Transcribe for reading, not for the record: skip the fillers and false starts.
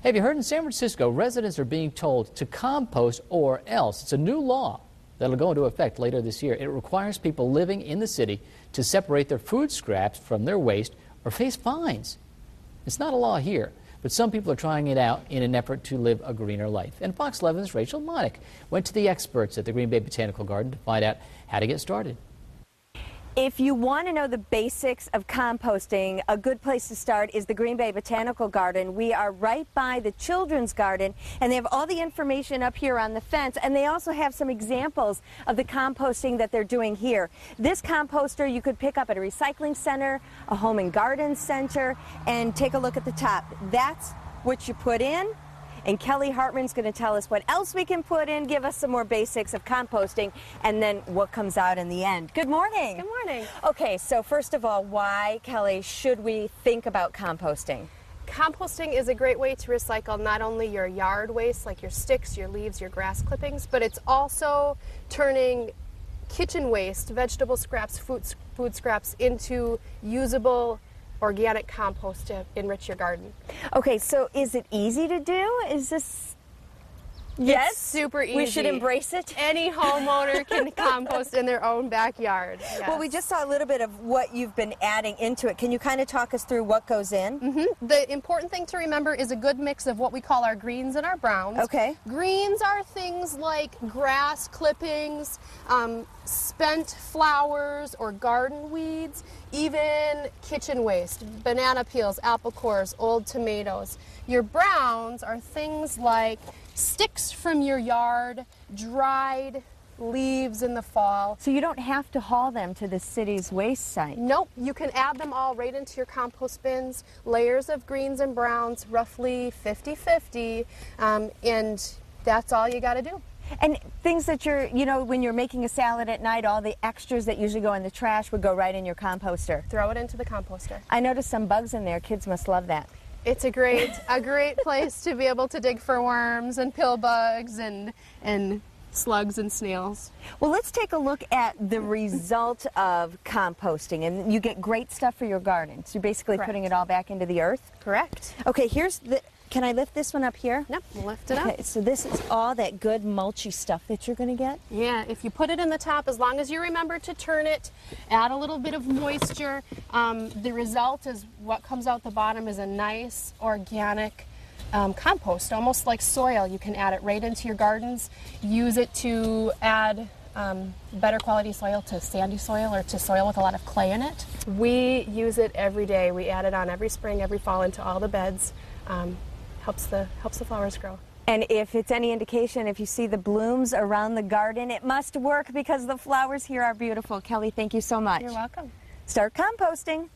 Have you heard in San Francisco, residents are being told to compost or else? It's a new law that'll go into effect later this year. It requires people living in the city to separate their food scraps from their waste or face fines. It's not a law here, but some people are trying it out in an effort to live a greener life. And Fox 11's Rachel Monick went to the experts at the Green Bay Botanical Garden to find out how to get started. If you want to know the basics of composting, a good place to start is the Green Bay Botanical Garden. We are right by the children's garden, and they have all the information up here on the fence, and they also have some examples of the composting that they're doing here. This composter you could pick up at a recycling center, a home and garden center, and take a look at the top. That's what you put in. And Kelly Hartman's going to tell us what else we can put in, give us some more basics of composting, and then what comes out in the end. Good morning. Good morning. Okay, so first of all, why, Kelly, should we think about composting? Composting is a great way to recycle not only your yard waste, like your sticks, your leaves, your grass clippings, but it's also turning kitchen waste, vegetable scraps, food scraps into usable organic compost to enrich your garden. Okay, so is it easy to do? Is this... Yes? It's super easy. We should embrace it? Any homeowner can compost in their own backyard. Yes. Well, we just saw a little bit of what you've been adding into it. Can you kind of talk us through what goes in? The important thing to remember is a good mix of what we call our greens and our browns. Okay. Greens are things like grass clippings, spent flowers or garden weeds, even kitchen waste, banana peels, apple cores, old tomatoes. Your browns are things like sticks from your yard, dried leaves in the fall. So you don't have to haul them to the city's waste site? Nope, you can add them all right into your compost bins, layers of greens and browns, roughly 50-50, and that's all you got to do. And things that you're, you know, when you're making a salad at night, all the extras that usually go in the trash would go right in your composter. Throw it into the composter. I noticed some bugs in there. Kids must love that. It's a great place to be able to dig for worms and pill bugs and slugs and snails. Well, let's take a look at the result of composting. And you get great stuff for your garden. So you're basically Correct. putting it all back into the earth? Correct. Okay, here's the... Can I lift this one up here? Yep, lift it up. Okay, so this is all that good mulchy stuff that you're going to get? Yeah, if you put it in the top, as long as you remember to turn it, add a little bit of moisture, the result is what comes out the bottom is a nice organic compost, almost like soil. You can add it right into your gardens, use it to add better quality soil to sandy soil or to soil with a lot of clay in it. We use it every day. We add it on every spring, every fall into all the beds. Helps the flowers grow. And if it's any indication, if you see the blooms around the garden, it must work because the flowers here are beautiful. Kelly, thank you so much. You're welcome. Start composting.